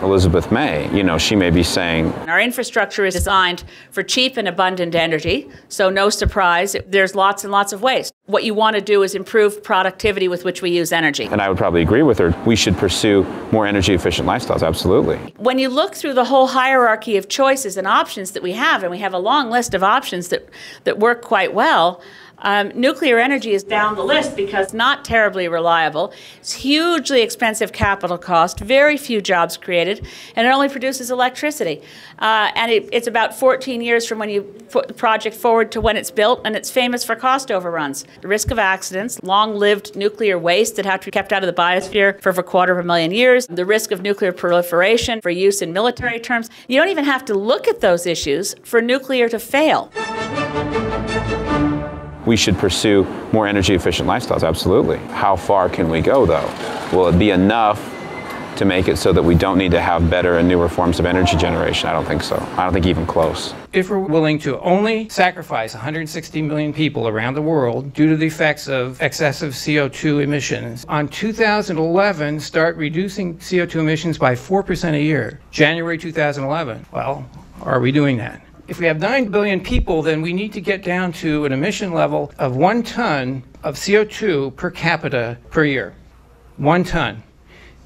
Elizabeth May. You know, she may be saying, our infrastructure is designed for cheap and abundant energy, so no surprise, there's lots and lots of waste. What you want to do is improve productivity with which we use energy. and I would probably agree with her, we should pursue more energy efficient lifestyles, absolutely. When you look through the whole hierarchy of choices and options that we have, and we have a long list of options that work quite well, nuclear energy is down the list because it's not terribly reliable. It's hugely expensive capital cost, very few jobs created, and it only produces electricity. And it's about 14 years from when you put the project forward to when it's built, and it's famous for cost overruns. The risk of accidents, long-lived nuclear waste that have to be kept out of the biosphere for over 250,000 years, the risk of nuclear proliferation for use in military terms. You don't even have to look at those issues for nuclear to fail. We should pursue more energy efficient lifestyles, absolutely. How far can we go though? Will it be enough to make it so that we don't need to have better and newer forms of energy generation? I don't think so. I don't think even close. If we're willing to only sacrifice 160 million people around the world due to the effects of excessive CO2 emissions, on 2011 start reducing CO2 emissions by 4% a year, January 2011, well, are we doing that? If we have 9 billion people, then we need to get down to an emission level of 1 ton of CO2 per capita per year. 1 ton.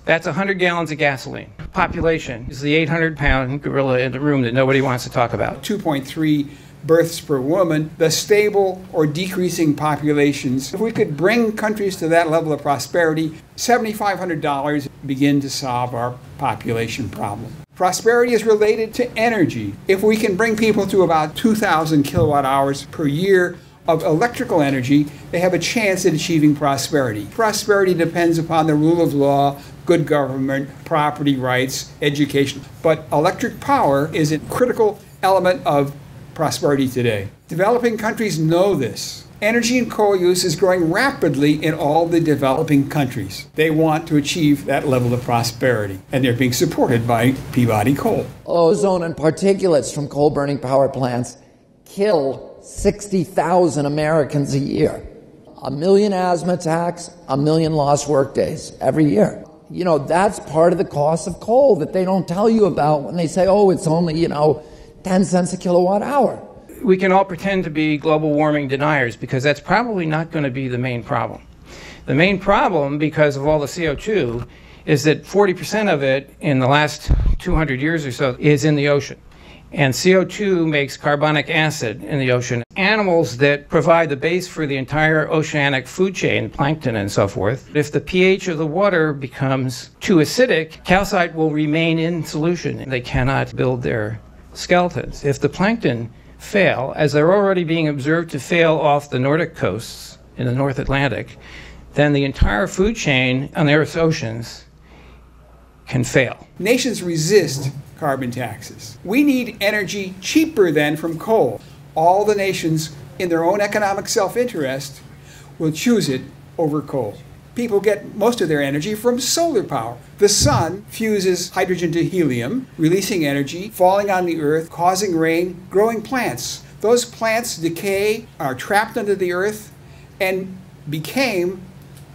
That's 100 gallons of gasoline. Population is the 800-pound gorilla in the room that nobody wants to talk about. 2.3 births per woman, the stable or decreasing populations. If we could bring countries to that level of prosperity, $7,500 begin to solve our population problem. Prosperity is related to energy. If we can bring people to about 2,000 kilowatt hours per year of electrical energy, they have a chance at achieving prosperity. Prosperity depends upon the rule of law, good government, property rights, education. But electric power is a critical element of prosperity today. Developing countries know this. Energy and coal use is growing rapidly in all the developing countries. They want to achieve that level of prosperity, and they're being supported by Peabody Coal. Ozone and particulates from coal-burning power plants kill 60,000 Americans a year. 1 million asthma attacks, 1 million lost workdays every year. You know, that's part of the cost of coal that they don't tell you about when they say, oh, it's only, 10 cents a kilowatt hour. We can all pretend to be global warming deniers because that's probably not going to be the main problem. The main problem, because of all the CO2, is that 40% of it in the last 200 years or so is in the ocean. And CO2 makes carbonic acid in the ocean. Animals that provide the base for the entire oceanic food chain, plankton and so forth, if the pH of the water becomes too acidic, calcite will remain in solution. They cannot build their skeletons. If the plankton fail, as they're already being observed to fail off the Nordic coasts in the North Atlantic, then the entire food chain on the Earth's oceans can fail. Nations resist carbon taxes. We need energy cheaper than from coal. All the nations, in their own economic self-interest, will choose it over coal. People get most of their energy from solar power. The sun fuses hydrogen to helium, releasing energy, falling on the earth, causing rain, growing plants. Those plants decay, are trapped under the earth, and became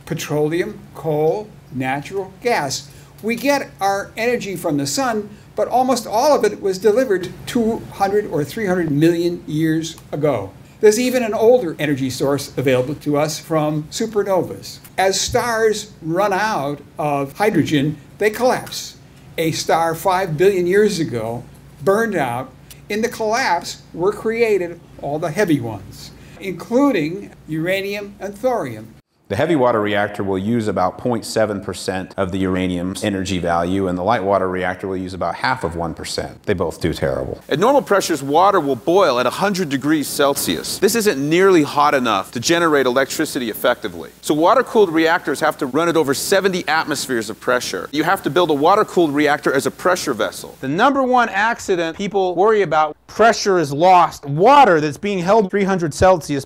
petroleum, coal, natural gas. We get our energy from the sun, but almost all of it was delivered 200 or 300 million years ago. There's even an older energy source available to us from supernovas. As stars run out of hydrogen, they collapse. A star 5 billion years ago burned out. In the collapse were created all the heavy ones, including uranium and thorium. The heavy water reactor will use about 0.7% of the uranium's energy value, and the light water reactor will use about half of 1%. They both do terrible. At normal pressures, water will boil at 100 degrees Celsius. This isn't nearly hot enough to generate electricity effectively. So water-cooled reactors have to run at over 70 atmospheres of pressure. You have to build a water-cooled reactor as a pressure vessel. The #1 accident people worry about, pressure is lost. Water that's being held 300 Celsius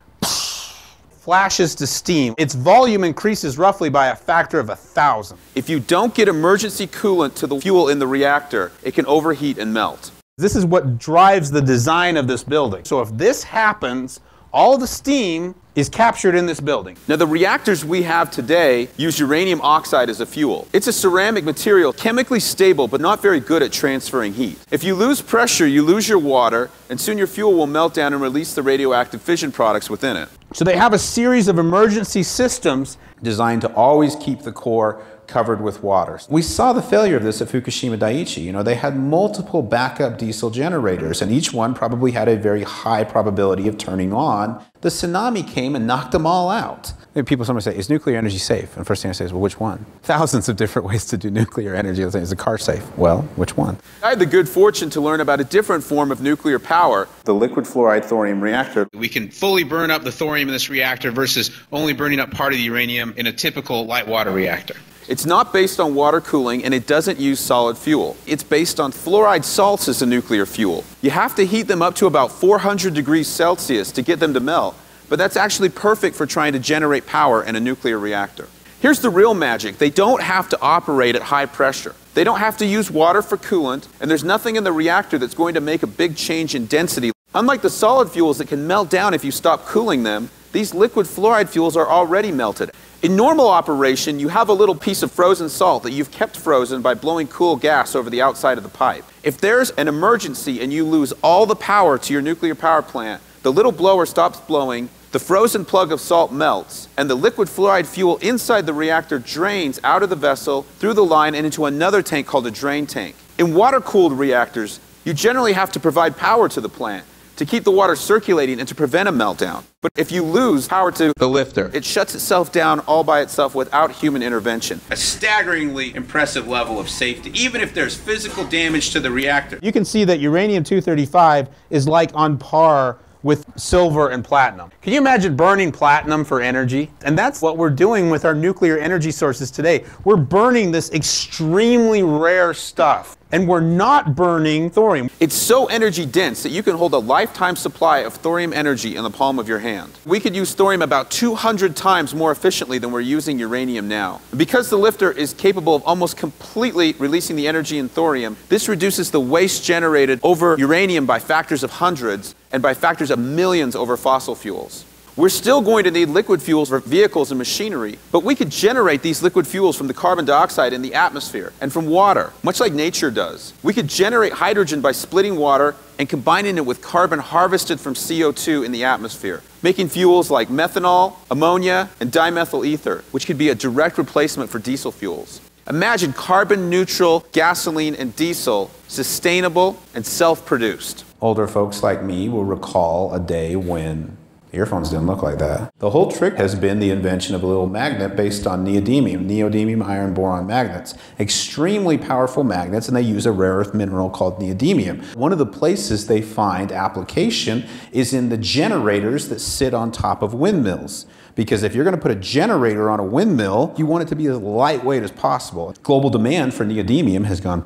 flashes to steam. Its volume increases roughly by a factor of 1,000. If you don't get emergency coolant to the fuel in the reactor, it can overheat and melt. This is what drives the design of this building. So if this happens, All the steam is captured in this building. Now, the reactors we have today use uranium oxide as a fuel. It's a ceramic material, chemically stable, but not very good at transferring heat. If you lose pressure, you lose your water, and soon your fuel will melt down and release the radioactive fission products within it. So they have a series of emergency systems designed to always keep the core covered with water. We saw the failure of this at Fukushima Daiichi. You know, they had multiple backup diesel generators, and each one probably had a very high probability of turning on. The tsunami came and knocked them all out. People sometimes say, is nuclear energy safe? And the first thing I say is, well, which one? Thousands of different ways to do nuclear energy. Is the car safe? Well, which one? I had the good fortune to learn about a different form of nuclear power. The liquid fluoride thorium reactor. We can fully burn up the thorium in this reactor versus only burning up part of the uranium in a typical light water reactor. It's not based on water cooling, and it doesn't use solid fuel. It's based on fluoride salts as a nuclear fuel. You have to heat them up to about 400 degrees Celsius to get them to melt, but that's actually perfect for trying to generate power in a nuclear reactor. Here's the real magic. They don't have to operate at high pressure. They don't have to use water for coolant, and there's nothing in the reactor that's going to make a big change in density. Unlike the solid fuels that can melt down if you stop cooling them, these liquid fluoride fuels are already melted. In normal operation, you have a little piece of frozen salt that you've kept frozen by blowing cool gas over the outside of the pipe. If there's an emergency and you lose all the power to your nuclear power plant, the little blower stops blowing, the frozen plug of salt melts, and the liquid fluoride fuel inside the reactor drains out of the vessel, through the line, and into another tank called a drain tank. In water-cooled reactors, you generally have to provide power to the plant to keep the water circulating and to prevent a meltdown. But if you lose power to the lifter, it shuts itself down all by itself without human intervention. A staggeringly impressive level of safety, even if there's physical damage to the reactor. you can see that uranium-235 is like on par with silver and platinum. Can you imagine burning platinum for energy? And that's what we're doing with our nuclear energy sources today. We're burning this extremely rare stuff, and we're not burning thorium. It's so energy dense that you can hold a lifetime supply of thorium energy in the palm of your hand. We could use thorium about 200 times more efficiently than we're using uranium now. Because the lifter is capable of almost completely releasing the energy in thorium, this reduces the waste generated over uranium by factors of hundreds and by factors of millions over fossil fuels. We're still going to need liquid fuels for vehicles and machinery, but we could generate these liquid fuels from the carbon dioxide in the atmosphere and from water, much like nature does. We could generate hydrogen by splitting water and combining it with carbon harvested from CO2 in the atmosphere, making fuels like methanol, ammonia, and dimethyl ether, which could be a direct replacement for diesel fuels. Imagine carbon-neutral gasoline and diesel, sustainable and self-produced. Older folks like me will recall a day when earphones didn't look like that. The whole trick has been the invention of a little magnet based on neodymium iron boron magnets. Extremely powerful magnets, and they use a rare earth mineral called neodymium. One of the places they find application is in the generators that sit on top of windmills. Because if you're going to put a generator on a windmill, you want it to be as lightweight as possible. Global demand for neodymium has gone.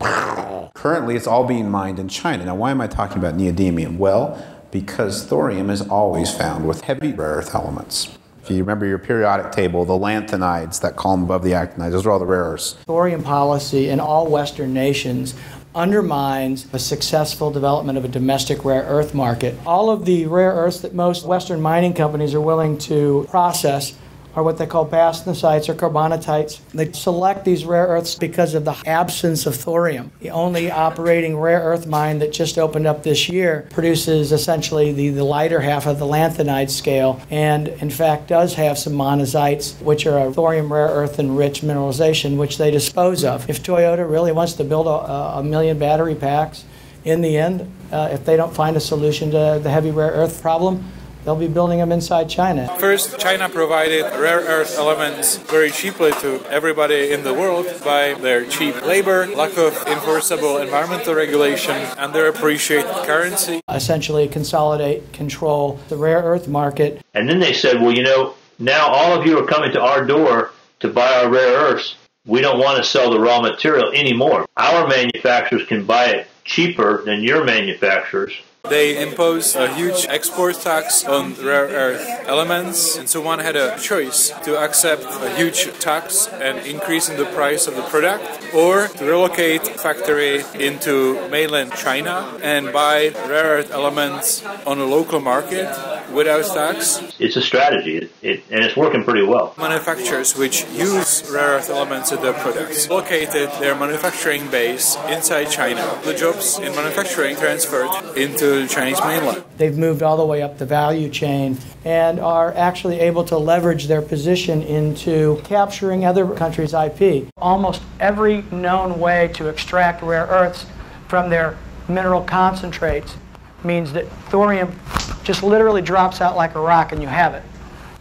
Currently, it's all being mined in China. Now, why am I talking about neodymium? Well, because thorium is always found with heavy rare earth elements. If you remember your periodic table, the lanthanides, that column above the actinides, those are all the rare earths. Thorium policy in all Western nations undermines a successful development of a domestic rare earth market. All of the rare earths that most Western mining companies are willing to process are what they call bastnasites or carbonatites. They select these rare earths because of the absence of thorium. The only operating rare earth mine that just opened up this year produces essentially the lighter half of the lanthanide scale, and in fact does have some monazites, which are a thorium rare earth enriched mineralization, which they dispose of. If Toyota really wants to build a million battery packs, in the end, if they don't find a solution to the heavy rare earth problem, they'll be building them inside China. First, China provided rare earth elements very cheaply to everybody in the world by their cheap labor, lack of enforceable environmental regulation, and their appreciated currency. Essentially consolidate, control the rare earth market. And then they said, well, you know, now all of you are coming to our door to buy our rare earths. We don't want to sell the raw material anymore. Our manufacturers can buy it cheaper than your manufacturers, They imposed a huge export tax on rare earth elements, and so one had a choice to accept a huge tax and increase in the price of the product, or to relocate factory into mainland China and buy rare earth elements on a local market without tax. It's a strategy, and it's working pretty well. Manufacturers which use rare earth elements in their products located their manufacturing base inside China. The jobs in manufacturing transferred into the Chinese mainland. They've moved all the way up the value chain and are actually able to leverage their position into capturing other countries' IP. Almost every known way to extract rare earths from their mineral concentrates means that thorium just literally drops out like a rock and you have it.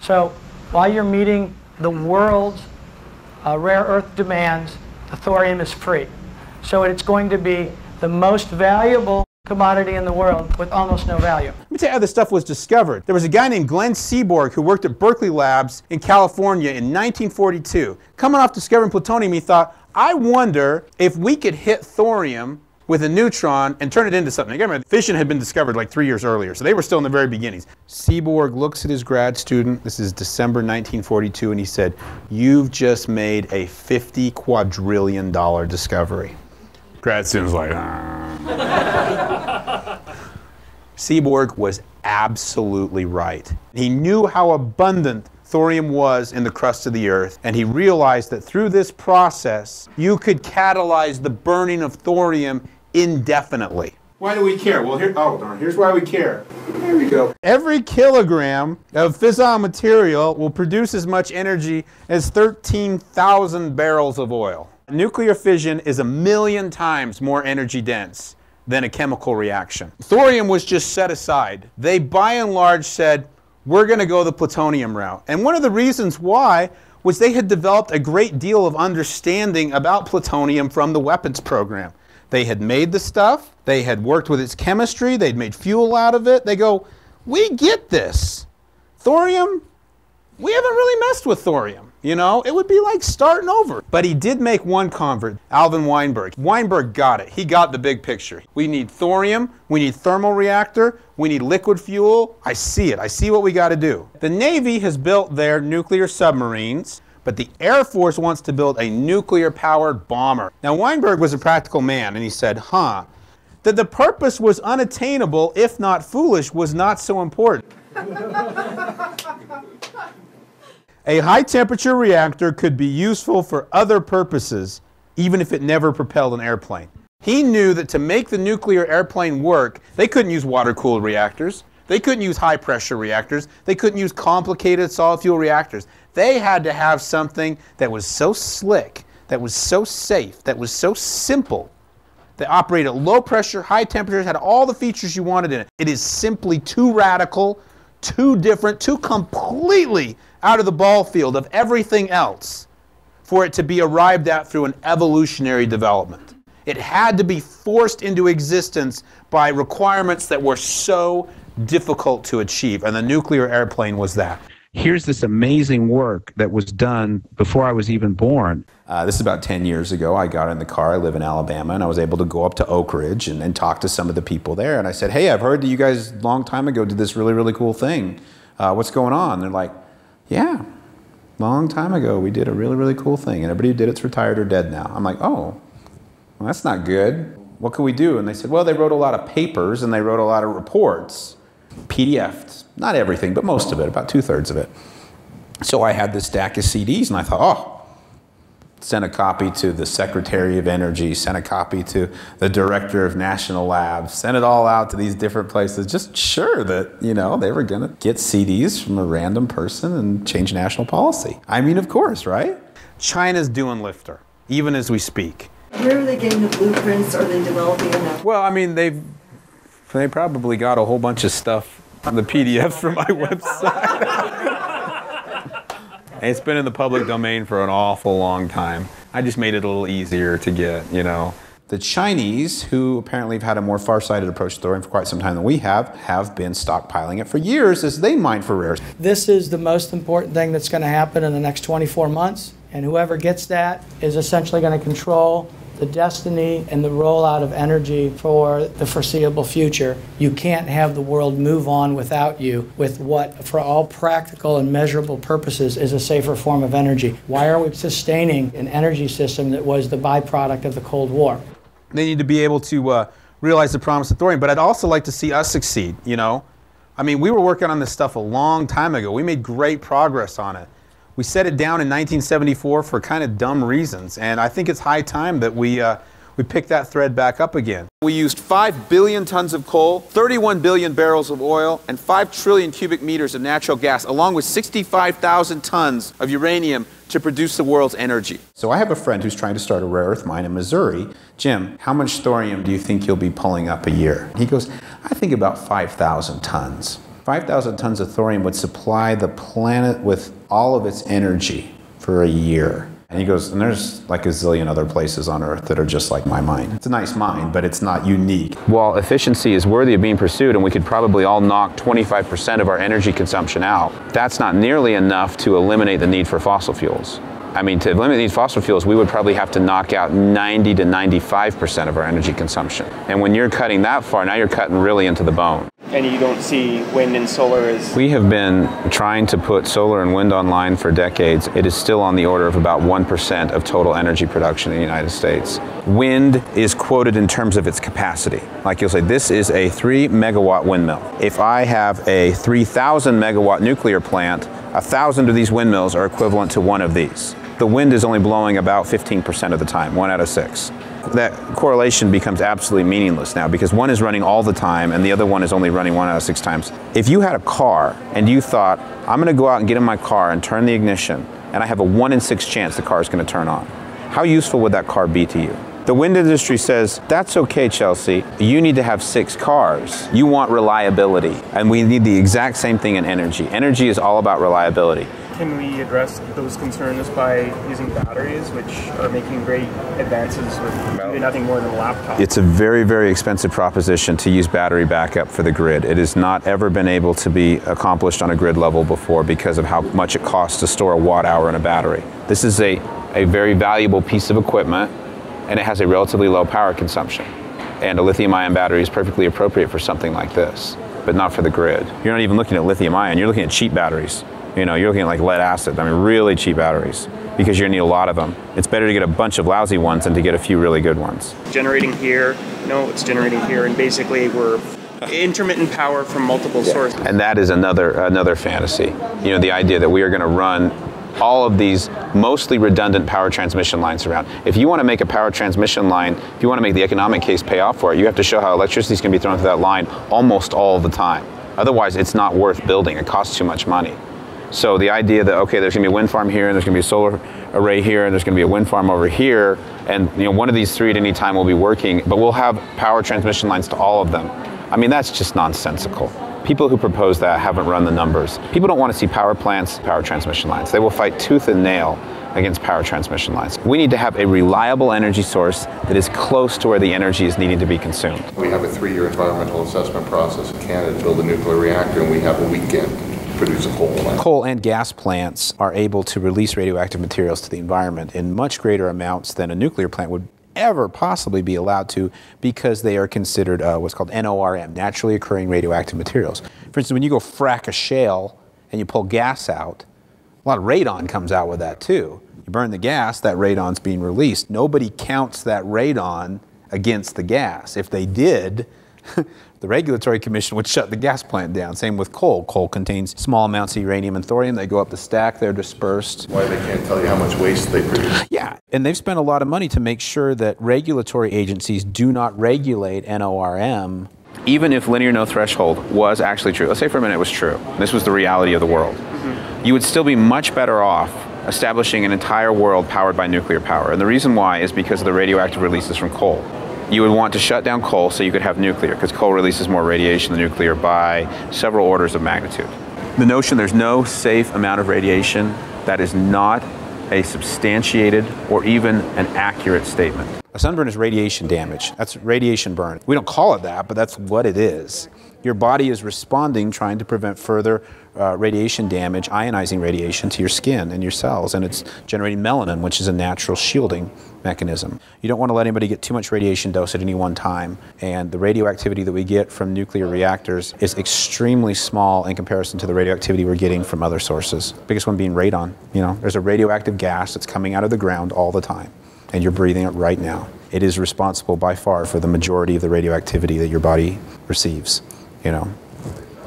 So while you're meeting the world's rare earth demands, the thorium is free. So it's going to be the most valuable commodity in the world with almost no value. Let me tell you how this stuff was discovered. There was a guy named Glenn Seaborg who worked at Berkeley Labs in California in 1942. Coming off discovering plutonium, he thought, I wonder if we could hit thorium with a neutron and turn it into something. Again, fission had been discovered like 3 years earlier, so they were still in the very beginnings. Seaborg looks at his grad student, this is December 1942, and he said, you've just made a $50 quadrillion discovery. Grad student's like, Seaborg was absolutely right. He knew how abundant thorium was in the crust of the earth, and he realized that through this process, you could catalyze the burning of thorium indefinitely. Why do we care? Well, here's why we care. There we go. Every kilogram of fissile material will produce as much energy as 13,000 barrels of oil. Nuclear fission is 1,000,000 times more energy dense than a chemical reaction. Thorium was just set aside. They, by and large, said, we're going to go the plutonium route. And one of the reasons why was they had developed a great deal of understanding about plutonium from the weapons program. They had made the stuff, they had worked with its chemistry, they'd made fuel out of it. They go, we get this. Thorium, we haven't really messed with thorium. You know, it would be like starting over. But he did make one convert, Alvin Weinberg. Weinberg got it. He got the big picture. We need thorium, we need thermal reactor, we need liquid fuel. I see it. I see what we got to do. The Navy has built their nuclear submarines, but the Air Force wants to build a nuclear-powered bomber. Now, Weinberg was a practical man, and he said, that the purpose was unattainable, if not foolish, was not so important. A high-temperature reactor could be useful for other purposes, even if it never propelled an airplane. He knew that to make the nuclear airplane work, they couldn't use water-cooled reactors. They couldn't use high-pressure reactors. They couldn't use complicated solid-fuel reactors. They had to have something that was so slick, that was so safe, that was so simple, that operated at low pressure, high temperatures, had all the features you wanted in it. It is simply too radical, too different, too completely out of the ball field of everything else for it to be arrived at through an evolutionary development. It had to be forced into existence by requirements that were so difficult to achieve, and the nuclear airplane was that. Here's this amazing work that was done before I was even born. This is about 10 years ago. I got in the car, I live in Alabama, and I was able to go up to Oak Ridge and talk to some of the people there. And I said, hey, I've heard that you guys a long time ago did this really, really cool thing. What's going on? And they're like, yeah, long time ago we did a really, really cool thing. And everybody who did it's retired or dead now. I'm like, oh, well, that's not good. What can we do? And they said, well, they wrote a lot of papers and they wrote a lot of reports, PDFs. Not everything, but most of it, about 2/3 of it. So I had this stack of CDs and I thought, oh, sent a copy to the Secretary of Energy, sent a copy to the Director of National Labs, sent it all out to these different places, just sure that, you know, they were going to get CDs from a random person and change national policy. I mean, of course, right? China's doing LFTR, even as we speak. Where are they getting the blueprints? Are they developing enough? Well, I mean, they probably got a whole bunch of stuff on the PDFs from my website. It's been in the public domain for an awful long time. I just made it a little easier to get, you know. The Chinese, who apparently have had a more far-sighted approach to thorium for quite some time than we have been stockpiling it for years as they mine for rares. This is the most important thing that's going to happen in the next 24 months, and whoever gets that is essentially going to control the destiny and the rollout of energy for the foreseeable future. You can't have the world move on without you with what, for all practical and measurable purposes, is a safer form of energy. Why are we sustaining an energy system that was the byproduct of the Cold War? They need to be able to realize the promise of thorium, but I'd also like to see us succeed, you know? I mean, we were working on this stuff a long time ago. We made great progress on it. We set it down in 1974 for kind of dumb reasons, and I think it's high time that we pick that thread back up again. We used 5 billion tons of coal, 31 billion barrels of oil, and 5 trillion cubic meters of natural gas, along with 65,000 tons of uranium to produce the world's energy. So I have a friend who's trying to start a rare earth mine in Missouri. Jim, how much thorium do you think you'll be pulling up a year? He goes, I think about 5,000 tons. 5,000 tons of thorium would supply the planet with all of its energy for a year. And he goes, and there's like a zillion other places on Earth that are just like my mine. It's a nice mine, but it's not unique. While efficiency is worthy of being pursued, and we could probably all knock 25% of our energy consumption out, that's not nearly enough to eliminate the need for fossil fuels. I mean, to eliminate these fossil fuels, we would probably have to knock out 90 to 95% of our energy consumption. And when you're cutting that far, now you're cutting really into the bone. And you don't see wind and solar as... We have been trying to put solar and wind online for decades. It is still on the order of about 1% of total energy production in the United States. Wind is quoted in terms of its capacity. Like you'll say, this is a 3 megawatt windmill. If I have a 3,000 megawatt nuclear plant, 1,000 of these windmills are equivalent to one of these. The wind is only blowing about 15% of the time, 1 out of 6. That correlation becomes absolutely meaningless now because one is running all the time and the other one is only running 1 out of 6 times. If you had a car and you thought, I'm going to go out and get in my car and turn the ignition and I have a 1 in 6 chance the car is going to turn on, how useful would that car be to you? The wind industry says, that's okay, Chelsea. You need to have 6 cars. You want reliability. And we need the exact same thing in energy. Energy is all about reliability. Can we address those concerns by using batteries, which are making great advances with nothing more than a laptop? It's a very, very expensive proposition to use battery backup for the grid. It has not ever been able to be accomplished on a grid level before because of how much it costs to store a watt hour in a battery. This is a very valuable piece of equipment, and it has a relatively low power consumption. And a lithium-ion battery is perfectly appropriate for something like this, but not for the grid. You're not even looking at lithium-ion, you're looking at cheap batteries. You know, you're looking at like lead acid, I mean really cheap batteries, because you're gonna need a lot of them. It's better to get a bunch of lousy ones than to get a few really good ones. Generating here, no, it's generating here, and basically we're intermittent power from multiple sources. And that is another fantasy. You know, the idea that we are gonna run all of these mostly redundant power transmission lines around. If you want to make a power transmission line, if you want to make the economic case pay off for it, you have to show how electricity is going to be thrown through that line almost all the time. Otherwise, it's not worth building. It costs too much money. So the idea that, okay, there's going to be a wind farm here, and there's going to be a solar array here, and there's going to be a wind farm over here, and you know, one of these 3 at any time will be working, but we'll have power transmission lines to all of them. I mean, that's just nonsensical. People who propose that haven't run the numbers. People don't want to see power plants, power transmission lines. They will fight tooth and nail against power transmission lines. We need to have a reliable energy source that is close to where the energy is needing to be consumed. We have a 3-year environmental assessment process in Canada to build a nuclear reactor, and we have a weekend to produce a coal plant. Coal and gas plants are able to release radioactive materials to the environment in much greater amounts than a nuclear plant would ever possibly be allowed to, because they are considered what's called NORM, naturally occurring radioactive materials. For instance, when you go frack a shale and you pull gas out, a lot of radon comes out with that too. You burn the gas, that radon's being released. Nobody counts that radon against the gas. If they did, the Regulatory Commission would shut the gas plant down. Same with coal. Coal contains small amounts of uranium and thorium. They go up the stack, they're dispersed. Why they can't tell you how much waste they produce. Yeah, and they've spent a lot of money to make sure that regulatory agencies do not regulate NORM. Even if linear no threshold was actually true, let's say for a minute it was true, this was the reality of the world, you would still be much better off establishing an entire world powered by nuclear power. And the reason why is because of the radioactive releases from coal. You would want to shut down coal so you could have nuclear, because coal releases more radiation than nuclear by several orders of magnitude. The notion there's no safe amount of radiation, that is not a substantiated or even an accurate statement. A sunburn is radiation damage. That's radiation burn. We don't call it that, but that's what it is. Your body is responding, trying to prevent further radiation damage, ionizing radiation to your skin and your cells, and it's generating melanin, which is a natural shielding mechanism. You don't want to let anybody get too much radiation dose at any one time, and the radioactivity that we get from nuclear reactors is extremely small in comparison to the radioactivity we're getting from other sources. Biggest one being radon. You know, there's a radioactive gas that's coming out of the ground all the time, and you're breathing it right now. It is responsible by far for the majority of the radioactivity that your body receives. You know,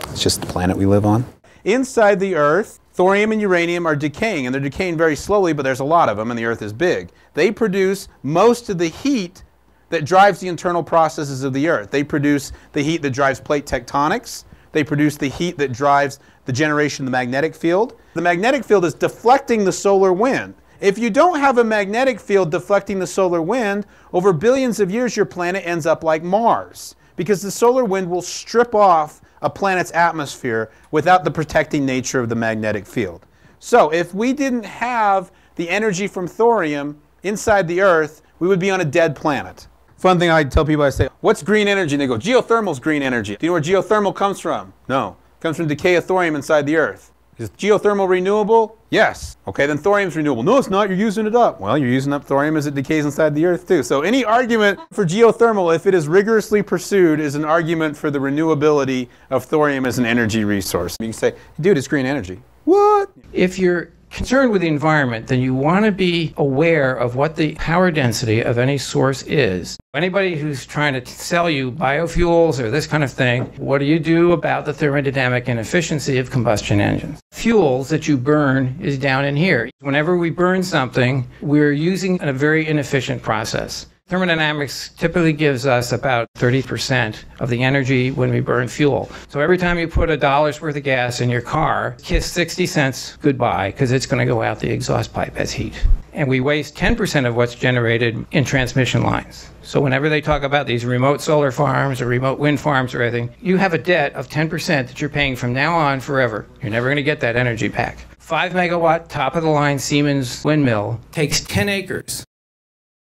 it's just the planet we live on. Inside the Earth, thorium and uranium are decaying, and they're decaying very slowly, but there's a lot of them, and the Earth is big. They produce most of the heat that drives the internal processes of the Earth. They produce the heat that drives plate tectonics. They produce the heat that drives the generation of the magnetic field. The magnetic field is deflecting the solar wind. If you don't have a magnetic field deflecting the solar wind, over billions of years your planet ends up like Mars, because the solar wind will strip off a planet's atmosphere without the protecting nature of the magnetic field. So if we didn't have the energy from thorium inside the Earth, we would be on a dead planet. Fun thing I tell people, I say, what's green energy? And they go, geothermal's green energy. Do you know where geothermal comes from? No. It comes from decay of thorium inside the Earth. Is geothermal renewable? Yes. Okay, then thorium's renewable. No, it's not. You're using it up. Well, you're using up thorium as it decays inside the Earth, too. So any argument for geothermal, if it is rigorously pursued, is an argument for the renewability of thorium as an energy resource. You can say, dude, it's green energy. What? If you're concerned with the environment, then you want to be aware of what the power density of any source is. Anybody who's trying to sell you biofuels or this kind of thing, what do you do about the thermodynamic inefficiency of combustion engines? Fuels that you burn is down in here. Whenever we burn something, we're using a very inefficient process. Thermodynamics typically gives us about 30% of the energy when we burn fuel. So every time you put $1 worth of gas in your car, kiss 60 cents goodbye, because it's going to go out the exhaust pipe as heat. And we waste 10% of what's generated in transmission lines. So whenever they talk about these remote solar farms or remote wind farms or anything, you have a debt of 10% that you're paying from now on forever. You're never going to get that energy back. 5 megawatt top of the line Siemens windmill takes 10 acres.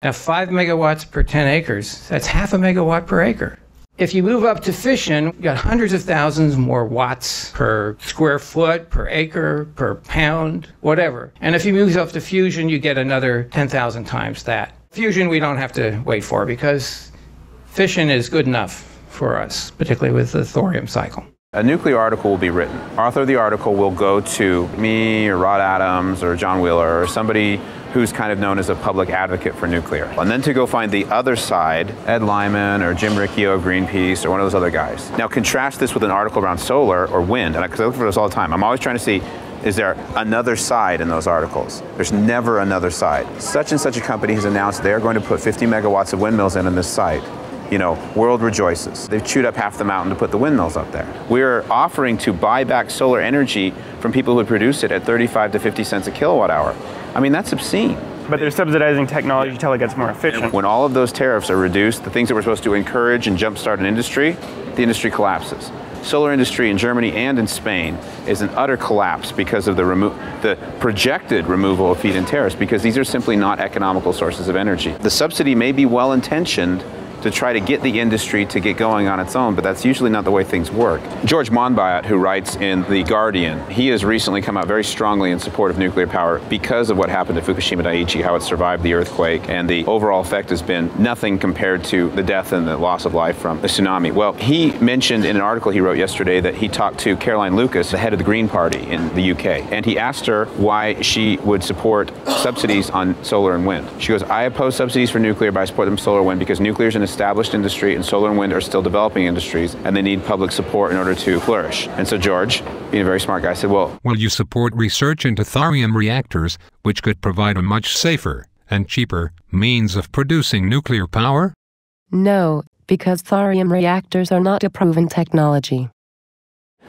Now 5 megawatts per 10 acres, that's half a megawatt per acre. If you move up to fission, you got hundreds of thousands more watts per square foot, per acre, per pound, whatever. And if you move up to fusion, you get another 10,000 times that. Fusion we don't have to wait for because fission is good enough for us, particularly with the thorium cycle. A nuclear article will be written. Author of the article will go to me or Rod Adams or John Wheeler or somebody who's kind of known as a public advocate for nuclear. And then to go find the other side, Ed Lyman or Jim Riccio of Greenpeace or one of those other guys. Now contrast this with an article around solar or wind, because I look for this all the time. I'm always trying to see, is there another side in those articles? There's never another side. Such and such a company has announced they're going to put 50 megawatts of windmills in this site. You know, world rejoices. They've chewed up half the mountain to put the windmills up there. We're offering to buy back solar energy from people who produce it at 35 to 50 cents a kilowatt hour. I mean, that's obscene. But they're subsidizing technology until it gets more efficient. When all of those tariffs are reduced, the things that we're supposed to encourage and jumpstart an industry, the industry collapses. Solar industry in Germany and in Spain is an utter collapse because of the projected removal of feed-in tariffs, because these are simply not economical sources of energy. The subsidy may be well-intentioned to try to get the industry to get going on its own, but that's usually not the way things work. George Monbiot, who writes in The Guardian, he has recently come out very strongly in support of nuclear power because of what happened to Fukushima Daiichi, how it survived the earthquake, and the overall effect has been nothing compared to the death and the loss of life from the tsunami. Well, he mentioned in an article he wrote yesterday that he talked to Caroline Lucas, the head of the Green Party in the UK, and he asked her why she would support subsidies on solar and wind. She goes, I oppose subsidies for nuclear, but I support them for solar and wind because nuclear is an established industry and solar and wind are still developing industries and they need public support in order to flourish. And so George, being a very smart guy, said, well, will you support research into thorium reactors, which could provide a much safer and cheaper means of producing nuclear power? No, because thorium reactors are not a proven technology.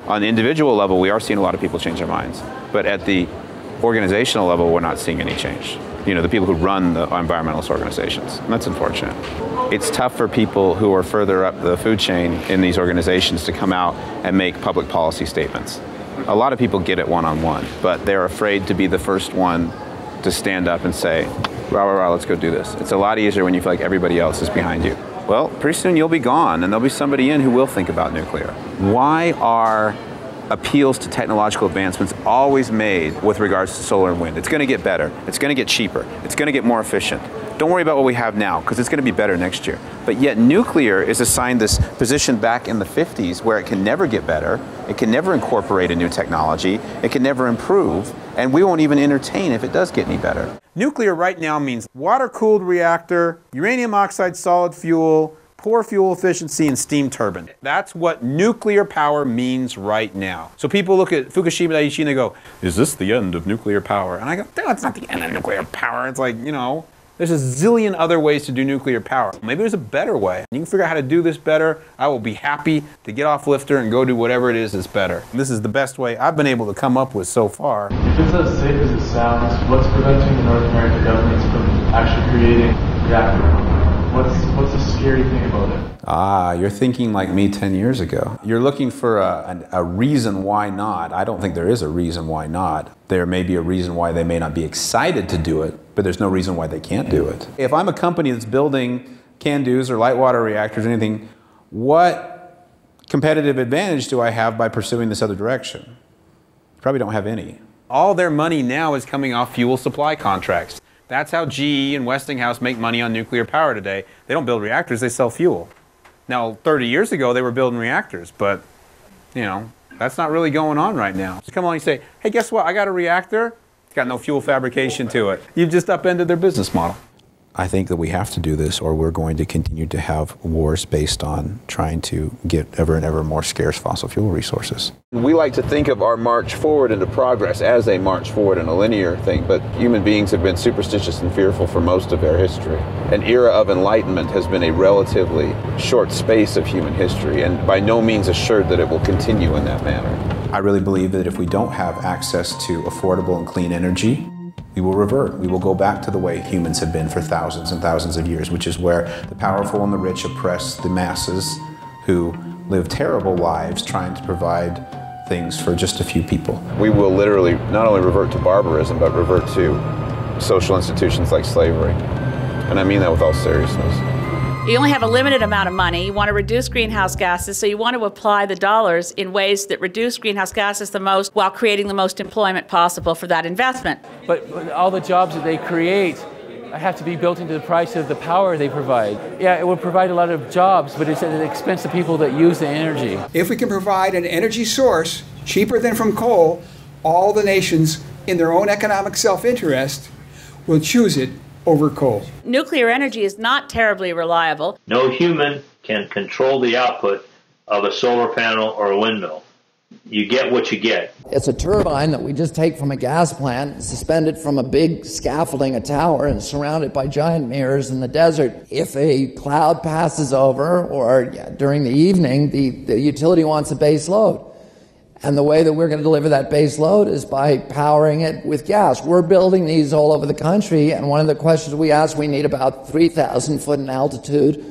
On the individual level, we are seeing a lot of people change their minds. But at the organizational level, we're not seeing any change. You know, the people who run the environmentalist organizations. And that's unfortunate. It's tough for people who are further up the food chain in these organizations to come out and make public policy statements. A lot of people get it one-on-one, but they're afraid to be the first one to stand up and say, rah, rah, rah, let's go do this. It's a lot easier when you feel like everybody else is behind you. Well, pretty soon you'll be gone and there'll be somebody in who will think about nuclear. Why are appeals to technological advancements always made with regards to solar and wind? It's going to get better. It's going to get cheaper. It's going to get more efficient. Don't worry about what we have now, because it's going to be better next year. But yet nuclear is assigned this position back in the 50s where it can never get better, it can never incorporate a new technology, it can never improve, and we won't even entertain if it does get any better. Nuclear right now means water-cooled reactor, uranium oxide solid fuel, poor fuel efficiency, and steam turbine. That's what nuclear power means right now. So people look at Fukushima Daiichi and they go, is this the end of nuclear power? And I go, no, it's not the end of nuclear power. It's like, you know, there's a zillion other ways to do nuclear power. Maybe there's a better way. You can figure out how to do this better. I will be happy to get off lifter and go do whatever it is that's better. This is the best way I've been able to come up with so far. If it's as safe as it sounds, what's preventing the North American governments from actually creating reactor? What's the scary thing about it? Ah, you're thinking like me 10 years ago. You're looking for a reason why not. I don't think there is a reason why not. There may be a reason why they may not be excited to do it, but there's no reason why they can't do it. If I'm a company that's building CANDUs or light water reactors or anything, what competitive advantage do I have by pursuing this other direction? Probably don't have any. All their money now is coming off fuel supply contracts. That's how GE and Westinghouse make money on nuclear power today. They don't build reactors, they sell fuel. Now, 30 years ago, they were building reactors, but, you know, that's not really going on right now. So come along and say, hey, guess what? I got a reactor. It's got no fuel fabrication to it. You've just upended their business model. I think that we have to do this, or we're going to continue to have wars based on trying to get ever and ever more scarce fossil fuel resources. We like to think of our march forward into progress as a march forward in a linear thing, but human beings have been superstitious and fearful for most of their history. An era of enlightenment has been a relatively short space of human history, and by no means assured that it will continue in that manner. I really believe that if we don't have access to affordable and clean energy, we will revert. We will go back to the way humans have been for thousands and thousands of years, which is where the powerful and the rich oppress the masses who live terrible lives trying to provide things for just a few people. We will literally not only revert to barbarism, but revert to social institutions like slavery. And I mean that with all seriousness. You only have a limited amount of money. You want to reduce greenhouse gases, so you want to apply the dollars in ways that reduce greenhouse gases the most while creating the most employment possible for that investment. But all the jobs that they create have to be built into the price of the power they provide. Yeah, it would provide a lot of jobs, but it's at the expense of people that use the energy. If we can provide an energy source cheaper than from coal, all the nations, in their own economic self-interest, will choose it over coal. Nuclear energy is not terribly reliable. No human can control the output of a solar panel or a windmill. You get what you get. It's a turbine that we just take from a gas plant, suspended from a big scaffolding, a tower, and surrounded by giant mirrors in the desert. If a cloud passes over, or during the evening, the utility wants a base load. And the way that we're going to deliver that base load is by powering it with gas. We're building these all over the country, and one of the questions we ask, we need about 3,000 foot in altitude.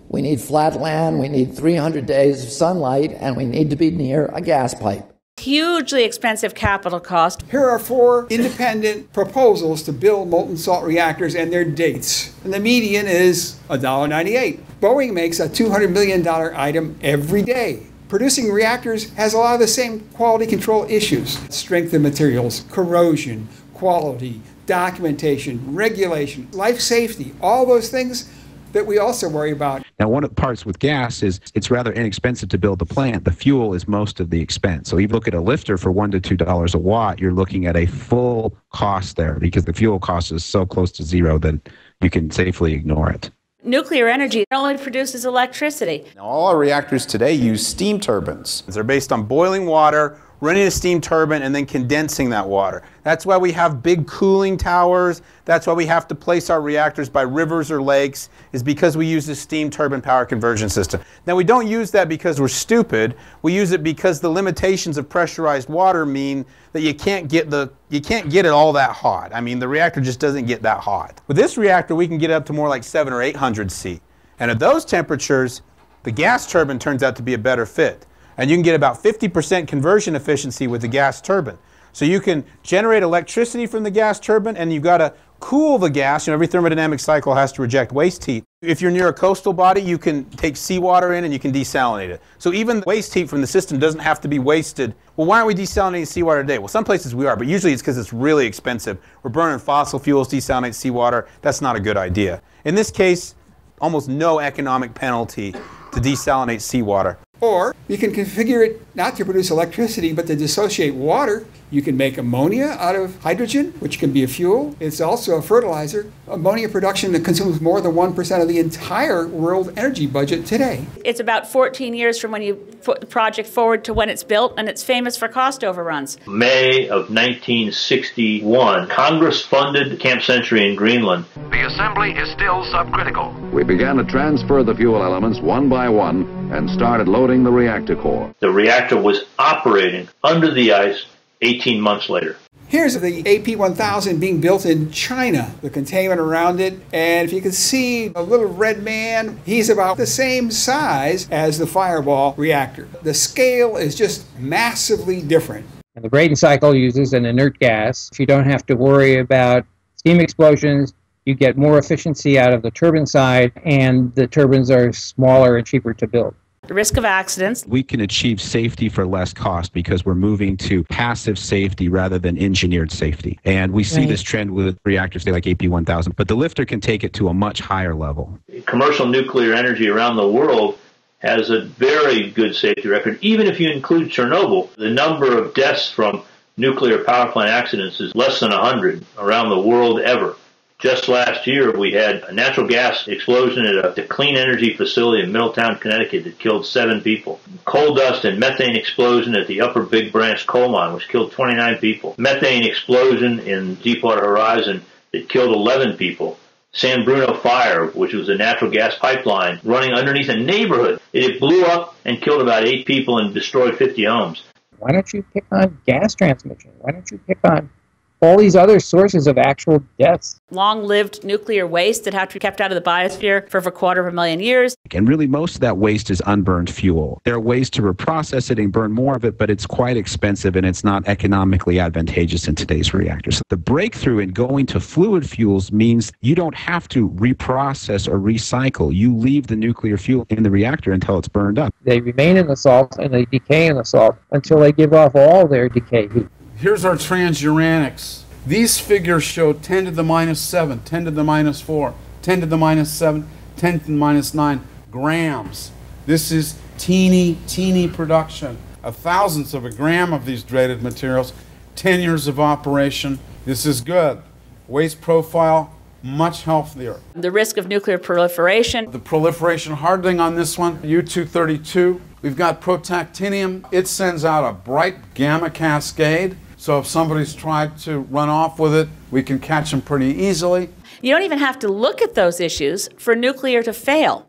We need flat land, we need 300 days of sunlight, and we need to be near a gas pipe. Hugely expensive capital cost. Here are 4 independent proposals to build molten salt reactors and their dates. And the median is $1.98. Boeing makes a $200 million item every day. Producing reactors has a lot of the same quality control issues. Strength of materials, corrosion, quality, documentation, regulation, life safety, all those things that we also worry about. Now, one of the parts with gas is it's rather inexpensive to build the plant. The fuel is most of the expense. So if you look at a lifter for $1 to $2 a watt, you're looking at a full cost there because the fuel cost is so close to zero that you can safely ignore it. Nuclear energy only produces electricity. Now, all our reactors today use steam turbines. They're based on boiling water, running a steam turbine, and then condensing that water. That's why we have big cooling towers. That's why we have to place our reactors by rivers or lakes, is because we use this steam turbine power conversion system. Now, we don't use that because we're stupid. We use it because the limitations of pressurized water mean that you can't get it all that hot. I mean, the reactor just doesn't get that hot. With this reactor, we can get up to more like 700 or 800 C. And at those temperatures, the gas turbine turns out to be a better fit. And you can get about 50% conversion efficiency with the gas turbine. So you can generate electricity from the gas turbine, and you've got to cool the gas. You know, every thermodynamic cycle has to reject waste heat. If you're near a coastal body, you can take seawater in and you can desalinate it. So even the waste heat from the system doesn't have to be wasted. Well, why aren't we desalinating seawater today? Well, some places we are, but usually it's because it's really expensive. We're burning fossil fuels, desalinate seawater. That's not a good idea. In this case, almost no economic penalty to desalinate seawater. Or you can configure it not to produce electricity, but to dissociate water. You can make ammonia out of hydrogen, which can be a fuel. It's also a fertilizer. Ammonia production that consumes more than 1% of the entire world energy budget today. It's about 14 years from when you put the project forward to when it's built, and it's famous for cost overruns. May of 1961, Congress funded Camp Century in Greenland. The assembly is still subcritical. We began to transfer the fuel elements one by one and started loading the reactor core. The reactor was operating under the ice 18 months later. Here's the AP1000 being built in China, the containment around it, and if you can see a little red man, he's about the same size as the Fireball reactor. The scale is just massively different. And the Brayton cycle uses an inert gas. You don't have to worry about steam explosions. You get more efficiency out of the turbine side, and the turbines are smaller and cheaper to build. The risk of accidents. We can achieve safety for less cost because we're moving to passive safety rather than engineered safety. And we see this trend with reactors like AP1000, but the lifter can take it to a much higher level. Commercial nuclear energy around the world has a very good safety record. Even if you include Chernobyl, the number of deaths from nuclear power plant accidents is less than 100 around the world ever. Just last year, we had a natural gas explosion at a clean energy facility in Middletown, Connecticut that killed 7 people. Coal dust and methane explosion at the Upper Big Branch coal mine, which killed 29 people. Methane explosion in Deepwater Horizon that killed 11 people. San Bruno fire, which was a natural gas pipeline running underneath a neighborhood. It blew up and killed about 8 people and destroyed 50 homes. Why don't you pick on gas transmission? Why don't you pick on all these other sources of actual deaths? Long-lived nuclear waste that have to be kept out of the biosphere for over 250,000 years. And really most of that waste is unburned fuel. There are ways to reprocess it and burn more of it, but it's quite expensive and it's not economically advantageous in today's reactors. The breakthrough in going to fluid fuels means you don't have to reprocess or recycle. You leave the nuclear fuel in the reactor until it's burned up. They remain in the salt and they decay in the salt until they give off all their decay heat. Here's our transuranics. These figures show 10 to the minus 7, 10 to the minus 4, 10 to the minus 7, 10 to the minus 9 grams. This is teeny production. A thousandth of a gram of these dreaded materials, 10 years of operation. This is good. Waste profile, much healthier. The risk of nuclear proliferation. The proliferation hardening on this one, U-232. We've got protactinium. It sends out a bright gamma cascade. So if somebody's tried to run off with it, we can catch them pretty easily. You don't even have to look at those issues for nuclear to fail.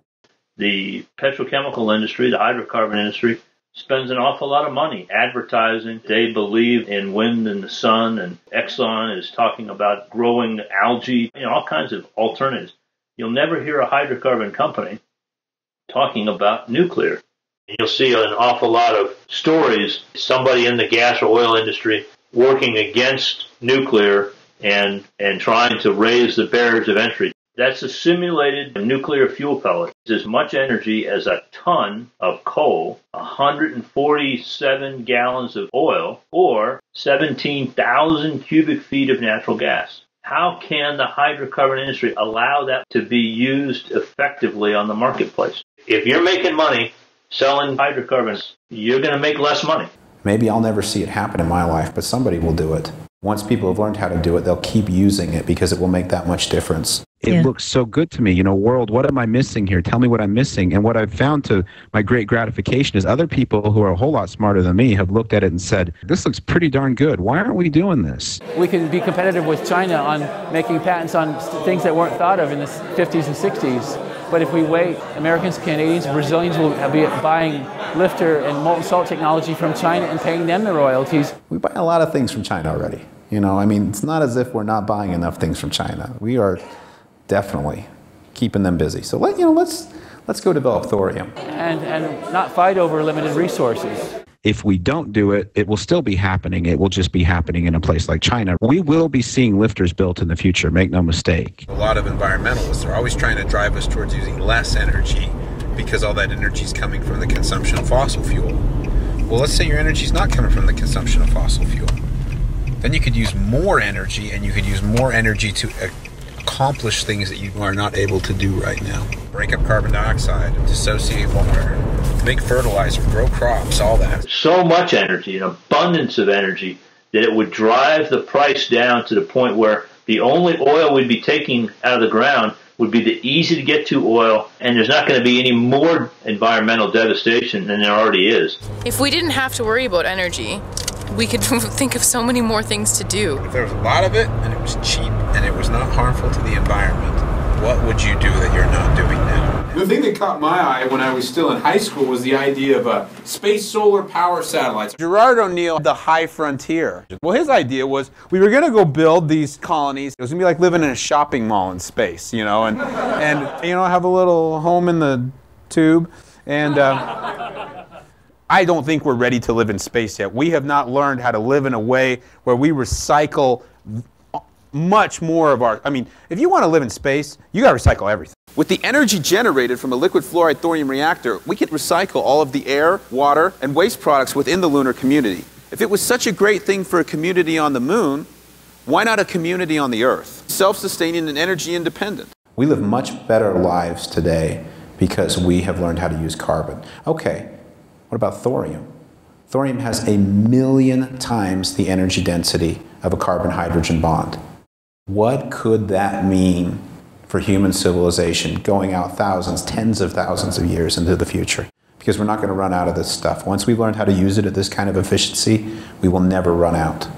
The petrochemical industry, the hydrocarbon industry, spends an awful lot of money advertising. They believe in wind and the sun, and Exxon is talking about growing algae, all kinds of alternatives. You'll never hear a hydrocarbon company talking about nuclear. You'll see an awful lot of stories, somebody in the gas or oil industry working against nuclear and trying to raise the barriers of entry. That's a simulated nuclear fuel pellet. It's as much energy as a ton of coal, 147 gallons of oil, or 17,000 cubic feet of natural gas. How can the hydrocarbon industry allow that to be used effectively on the marketplace? If you're making money selling hydrocarbons, you're going to make less money. Maybe I'll never see it happen in my life, but somebody will do it. Once people have learned how to do it, they'll keep using it because it will make that much difference. It looks so good to me. World, what am I missing here? Tell me what I'm missing. And what I've found to my great gratification is other people who are a whole lot smarter than me have looked at it and said, this looks pretty darn good. Why aren't we doing this? We can be competitive with China on making patents on things that weren't thought of in the 50s and 60s. But if we wait, Americans, Canadians, Brazilians will be buying lifter and molten salt technology from China and paying them the royalties. We buy a lot of things from China already. It's not as if we're not buying enough things from China. We are definitely keeping them busy. So let's go develop thorium. And not fight over limited resources. If we don't do it, it will still be happening. It will just be happening in a place like China. We will be seeing lifters built in the future, make no mistake. A lot of environmentalists are always trying to drive us towards using less energy because all that energy is coming from the consumption of fossil fuel. Well, let's say your energy is not coming from the consumption of fossil fuel. Then you could use more energy, and you could use more energy to accomplish things that you are not able to do right now. Break up carbon dioxide, dissociate water, make fertilizer, grow crops, all that. So much energy, an abundance of energy, that it would drive the price down to the point where the only oil we'd be taking out of the ground would be the easy to get to oil, and there's not going to be any more environmental devastation than there already is. If we didn't have to worry about energy, we could think of so many more things to do. If there was a lot of it, and it was cheap, and it was not harmful to the environment, what would you do that you're not doing now? The thing that caught my eye when I was still in high school was the idea of space solar power satellites. Gerard O'Neill, the high frontier. Well, his idea was we were going to go build these colonies. It was going to be like living in a shopping mall in space, you know, and you know, have a little home in the tube. And I don't think we're ready to live in space yet. We have not learned how to live in a way where we recycle much more of our, I mean, if you want to live in space, you got to recycle everything. With the energy generated from a liquid fluoride thorium reactor, we could recycle all of the air, water, and waste products within the lunar community. If it was such a great thing for a community on the moon, why not a community on the Earth? Self-sustaining and energy independent. We live much better lives today because we have learned how to use carbon. Okay, what about thorium? Thorium has 1,000,000 times the energy density of a carbon-hydrogen bond. What could that mean for human civilization going out thousands, tens of thousands of years into the future? Because we're not going to run out of this stuff. Once we've learned how to use it at this kind of efficiency, we will never run out.